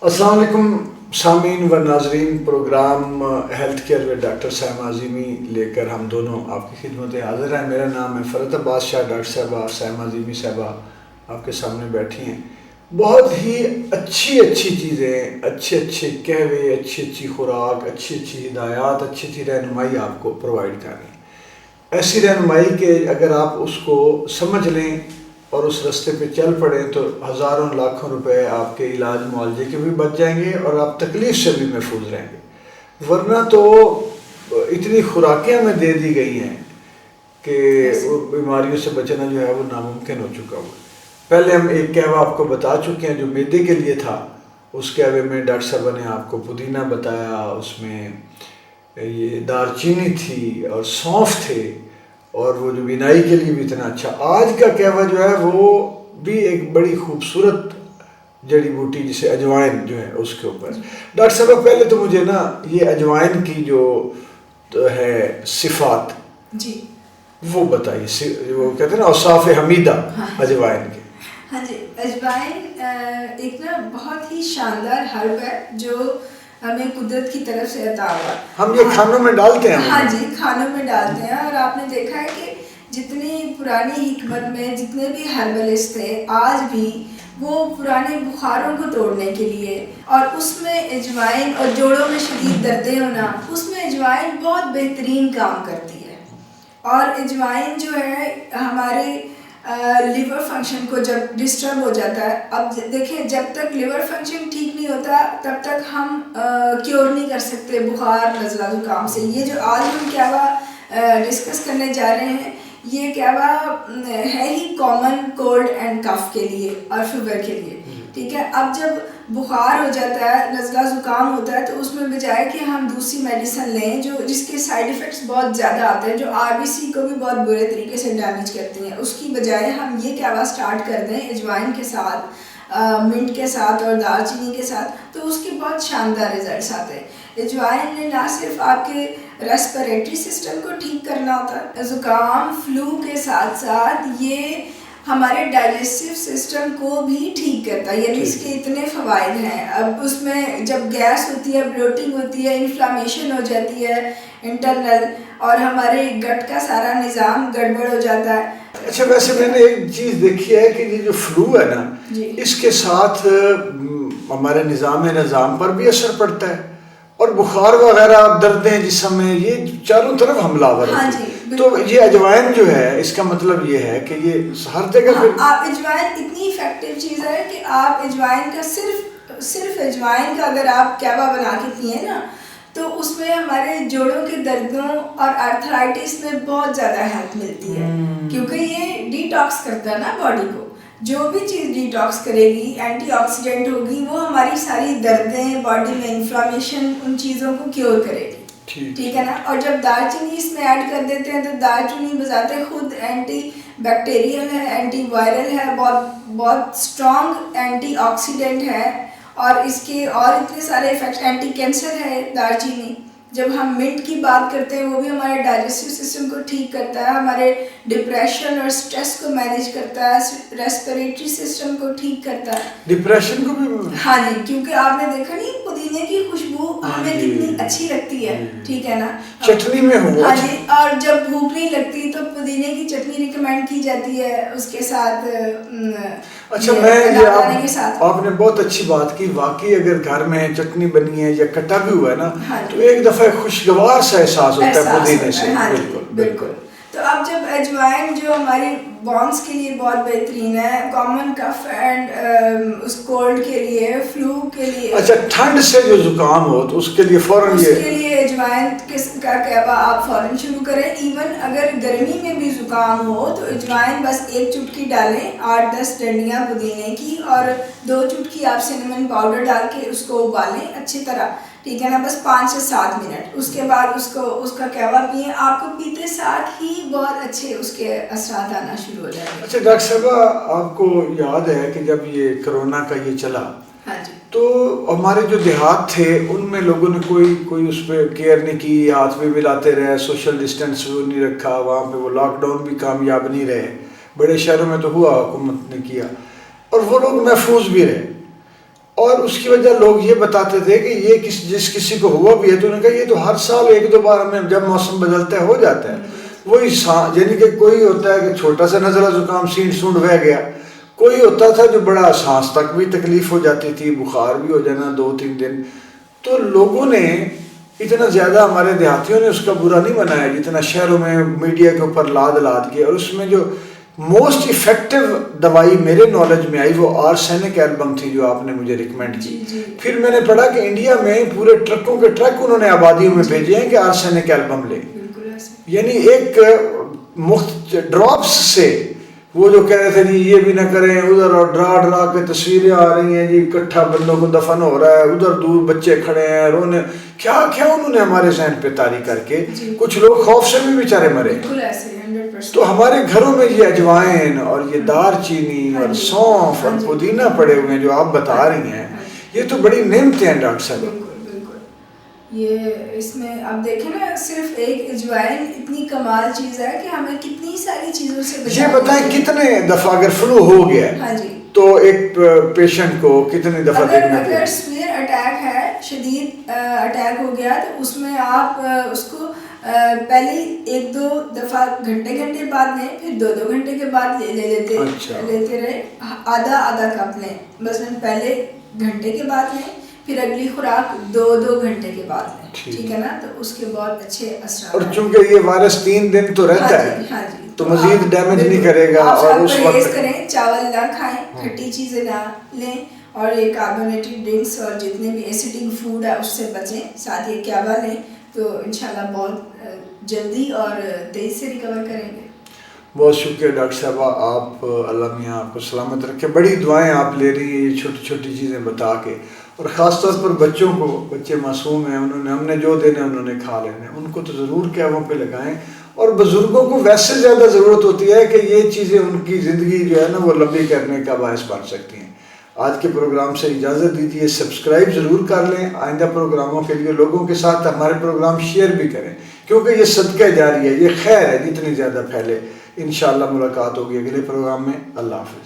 السلام علیکم سامعین و ناظرین، programme health care with doctor Saima Azeemi لے کر ہم دونوں آپ کی خدمت حاضر ہیں۔ میرا نام ہے فرت عباس شاہ۔ ڈاکٹر صاحبہ سائمہ عظیمی صاحبہ آپ کے سامنے بیٹھی ہیں۔ بہت ہی اچھی چیزیں، اچھے کہوے، اچھی خوراک، اچھی ہدایات، اچھی رہنمائی آپ کو پرووائڈ کر رہی ہیں۔ ایسی رہنمائی کہ اگر آپ اس کو سمجھ لیں اور اس راستے پہ چل پڑیں تو ہزاروں لاکھوں روپے آپ کے علاج معالجے کے بھی بچ جائیں گے اور آپ تکلیف سے بھی محفوظ رہیں گے۔ ورنہ تو اتنی خوراکیں ہمیں دے دی گئی ہیں کہ بیماریوں سے بچنا جو ہے وہ ناممکن ہو چکا ہوا۔ پہلے ہم ایک قہوہ آپ کو بتا چکے ہیں جو معدے کے لیے تھا۔ اس قہوے میں ڈاکٹر صاحبہ نے آپ کو پودینہ بتایا، اس میں یہ دار چینی تھی اور سونف تھے، اور وہ جو بینائی کے لیے بھی اتنا اچھا۔ آج کا قہوہ جو ہے وہ بھی ایک بڑی خوبصورت جڑی بوٹی جسے اجوائن جو ہے اس کے اوپر۔ ڈاکٹر صاحب پہلے تو مجھے نا یہ اجوائن کی جو ہے صفات جی وہ بتائیے، وہ کہتے ہیں نا اوصاف حمیدہ اجوائن کے۔ ہاں جی، اجوائن ایک نا بہت ہی شاندار حرب ہے جو ہمیں قدرت کی طرف سے عطا ہوا۔ ہم یہ کھانوں میں ڈالتے ہیں۔ ہاں جی، کھانوں میں ڈالتے ہیں، اور آپ نے دیکھا ہے کہ جتنی پرانی حکمت میں جتنے بھی ہربلسٹ تھے آج بھی وہ پرانے بخاروں کو توڑنے کے لیے، اور اس میں اجوائن اور جوڑوں میں شدید دردیں ہونا، اس میں اجوائن بہت بہترین کام کرتی ہے۔ اور اجوائن جو ہے ہمارے لیور فنکشن کو جب ڈسٹرب ہو جاتا ہے، اب دیکھیں جب تک لیور فنکشن ٹھیک نہیں ہوتا تب تک ہم کیور نہیں کر سکتے بخار نزلہ زکام سے۔ یہ جو آج ہم قہوہ ڈسکس کرنے جا رہے ہیں، یہ قہوہ ہے ہی کامن کولڈ اینڈ کف کے لیے اور شوگر کے لیے، ٹھیک ہے۔ اب جب بخار ہو جاتا ہے، نزلہ زکام ہوتا ہے، تو اس میں بجائے کہ ہم دوسری میڈیسن لیں جس کے سائیڈ ایفیکٹس بہت زیادہ آتے ہیں، جو RBC کو بھی بہت برے طریقے سے ڈیمیج کرتی ہیں، اس کی بجائے ہم یہ قہوہ سٹارٹ کر دیں اجوائن کے ساتھ، منٹ کے ساتھ اور دار چینی کے ساتھ، تو اس کے بہت شاندار ریزلٹس آتے ہیں۔ اجوائن نے نہ صرف آپ کے ریسپیریٹری سسٹم کو ٹھیک کرنا ہوتا ہے، زکام فلو کے ساتھ ساتھ یہ ہمارے ڈائجسٹو سسٹم کو بھی ٹھیک کرتا ہے، یعنی اس کے اتنے فوائد ہیں۔ اب اس میں جب گیس ہوتی ہے، بلوٹنگ ہوتی ہے، انفلامیشن ہو جاتی ہے انٹرنل، اور ہمارے گٹ کا سارا نظام گڑبڑ ہو جاتا ہے۔ اچھا، ویسے میں نے ایک چیز دیکھی ہے کہ یہ جو فلو ہے نا، اس کے ساتھ ہمارے نظام پر بھی اثر پڑتا ہے، اور بخار وغیرہ دردیں جسم میں یہ چاروں طرف حملہ آور ہوتی ہے۔ تو یہ اجوائن جو ہے اس کا مطلب یہ ہے کہ یہ ہر جگہ آپ اجوائن اتنی افیکٹو چیز ہے کہ آپ اجوائن کا صرف اجوائن کا اگر آپ قہوہ بنا کے پئیں نا، تو اس میں ہمارے جوڑوں کے دردوں اور آرتھرائٹس میں بہت زیادہ ہیلپ ملتی ہے، کیونکہ یہ ڈی ٹاکس کرتا ہے نا باڈی کو۔ جو بھی چیز ڈی ٹاکس کرے گی، اینٹی آکسیڈنٹ ہوگی، وہ ہماری ساری دردیں، باڈی میں انفلامیشن، ان چیزوں کو کیور کرے گی، ٹھیک ہے نا۔ اور جب دار چینی اس میں ایڈ کر دیتے ہیں تو دار چینی بذات خود اینٹی بیکٹیریل ہے، اینٹی وائرل ہے، بہت اسٹرانگ اینٹی آکسیڈنٹ ہے، اور اس کے اور اتنے سارے افیکٹ، اینٹی کینسر ہے دار چینی۔ جب ہم منٹ کی بات کرتے ہیں، وہ بھی ہمارے ڈائجسٹو سسٹم کو ٹھیک کرتا ہے، ہمارے ڈپریشن اور اسٹریس کو مینیج کرتا ہے، ریسپیریٹری سسٹم کو ٹھیک کرتا ہے، ڈپریشن کو بھی۔ ہاں جی، کیونکہ آپ نے دیکھا نہیں پودینے کی خوشبو ہمیں کتنی اچھی لگتی ہے، ٹھیک ہے نا، چٹنی میں ہو۔ ہاں جی، اور جب بھوک نہیں لگتی تو پودینے کی چٹنی ریکمینڈ کی جاتی ہے اس کے ساتھ۔ اچھا، آپ نے بہت اچھی بات کی۔ واقعی اگر گھر میں چٹنی بنی ہے یا کٹا بھی ہوا ہے نا، تو ایک دفعہ خوشگوار سا احساس ہوتا ہے پودینے سے۔ بالکل۔ تو اب جب اجوائن جو ہماری بونس کے لیے بہت بہترین ہے، کامن کف اینڈ اس کولڈ کے لیے، فلو کے لیے، اچھا ٹھنڈ سے جو زکام ہو تو اس کے لیے فوراً اس کے لیے اجوائن کا قہوہ آپ فوراً شروع کریں۔ ایون اگر گرمی میں بھی زکام ہو تو اجوائن بس ایک چٹکی ڈالیں، 8-10 ڈنڈیاں پودینے کی، اور 2 چٹکی آپ سنمن پاؤڈر ڈال کے اس کو ابالیں اچھی طرح، ٹھیک ہے نا، بس 5 سے 7 منٹ۔ اس کے بعد اس کا قہوہ پئیں، آپ کو پیتے ساتھ ہی بہت اچھے اس کے اثرات آنا شروع ہو جائیں گے۔ اچھا ڈاکٹر صاحبہ، آپ کو یاد ہے کہ جب یہ کرونا کا یہ چلا، ہاں جی، تو ہمارے جو دیہات تھے ان میں لوگوں نے کوئی اس پہ کیئر نہیں کی، ہاتھ بھی ملاتے رہے، سوشل ڈسٹینس نہیں رکھا، وہاں پہ وہ لاک ڈاؤن بھی کامیاب نہیں رہے۔ بڑے شہروں میں تو ہوا، حکومت نے کیا، اور وہ لوگ محفوظ بھی رہے۔ اور اس کی وجہ لوگ یہ بتاتے تھے کہ یہ جس کسی کو ہوا بھی ہے تو انہوں نے کہا یہ تو ہر سال ایک دو بار ہمیں جب موسم بدلتا ہے ہو جاتا ہے. وہی یعنی کہ کوئی ہوتا ہے کہ چھوٹا سا نزلہ زکام سینڈ سونڈ بہ گیا, کوئی ہوتا تھا جو بڑا سانس تک بھی تکلیف ہو جاتی تھی, بخار بھی ہو جانا 2-3 دن. تو لوگوں نے اتنا زیادہ, ہمارے دیہاتیوں نے اس کا برا نہیں منایا جتنا شہروں میں میڈیا کے اوپر لاد کے. اور اس میں جو موسٹ افیکٹو دوائی میرے نالج میں آئی وہ آرسینک ایلبم تھی جو آپ نے مجھے ریکمینڈ کی. پھر میں نے پڑھا کہ انڈیا میں پورے ٹرکوں کے ٹرک انہوں نے آبادیوں میں بھیجے ہیں کہ آرسینک ایلبم لے. یعنی ایک ڈراپس سے وہ جو کہہ رہے تھے جی یہ بھی نہ کریں, ادھر اور ڈرا کے تصویریں آ رہی ہیں جی اکٹھا بندوں کو دفن ہو رہا ہے, ادھر دور بچے کھڑے ہیں رونے, کیا انہوں نے ہمارے ذہن پہ طاری کر کے کچھ لوگ خوف سے بھی بیچارے مرے. تو ہمارے گھروں میں یہ اجوائن اور یہ دار چینی اور سونف اور پودینہ پڑے ہوئے ہیں جو آپ بتا رہی ہیں, یہ تو بڑی نعمتیں ہیں ڈاکٹر صاحب. یہ اس میں آپ دیکھیں نا, صرف ایک اجوائن اتنی کمال چیز ہے کہ ہمیں کتنی ساری چیزوں سے یہ بتائیں کتنے دفعہ اگر فلو ہو گیا تو ایک پیشنٹ کو کتنی دفعہ دیکھنا چاہیے؟ اگر سویئر اٹیک ہے, شدید اٹیک ہو گیا, تو اس میں آپ اس کو پہلے 1-2 دفعہ گھنٹے بعد لیں, پھر 2-2 گھنٹے کے بعد لیتے رہے. آدھا کپ لیں مثلاً, پہلے گھنٹے کے بعد لیں, پھر اگلی خوراک 2 گھنٹے کے بعد لیں, ٹھیک ہے نا, تو اس کے بہت اچھے اثرات. اور چونکہ یہ وائرس 3 دن تو رہتا ہے تو مزید ڈیمیج نہیں کرے گا. اور اس وقت کریں, چاول نہ کھائیں, کھٹی چیزیں نہ لیں, اور یہ کاربونیٹڈ ڈرنکس اور جتنے بھی ایسیڈک فوڈ ہے اس سے بچیں, ساتھ یہ کیوا لیں, تو انشاءاللہ بہت جلدی اور تیز سے ریکور کریں گے. بہت شکریہ ڈاکٹر صاحبہ, آپ اللہ میاں آپ کو سلامت رکھے. بڑی دعائیں آپ لے رہی ہیں یہ چھوٹی چھوٹی چیزیں بتا کے, اور خاص طور پر بچوں کو, بچے معصوم ہیں, ہم نے جو دینا انہوں نے کھا لینا, ان کو تو ضرور کیموں پہ لگائیں. اور بزرگوں کو ویسے زیادہ ضرورت ہوتی ہے کہ یہ چیزیں ان کی زندگی جو ہے نا وہ لمبی کرنے کا باعث بن سکتی ہیں. آج کے پروگرام سے اجازت دیجیے, سبسکرائب ضرور کر لیں. آئندہ پروگراموں کے لیے لوگوں کے ساتھ ہمارے پروگرام شیئر بھی کریں, کیونکہ یہ صدقہ جاری ہے, یہ خیر ہے, جتنی زیادہ پھیلے. انشاءاللہ ملاقات ہوگی اگلے پروگرام میں. اللہ حافظ.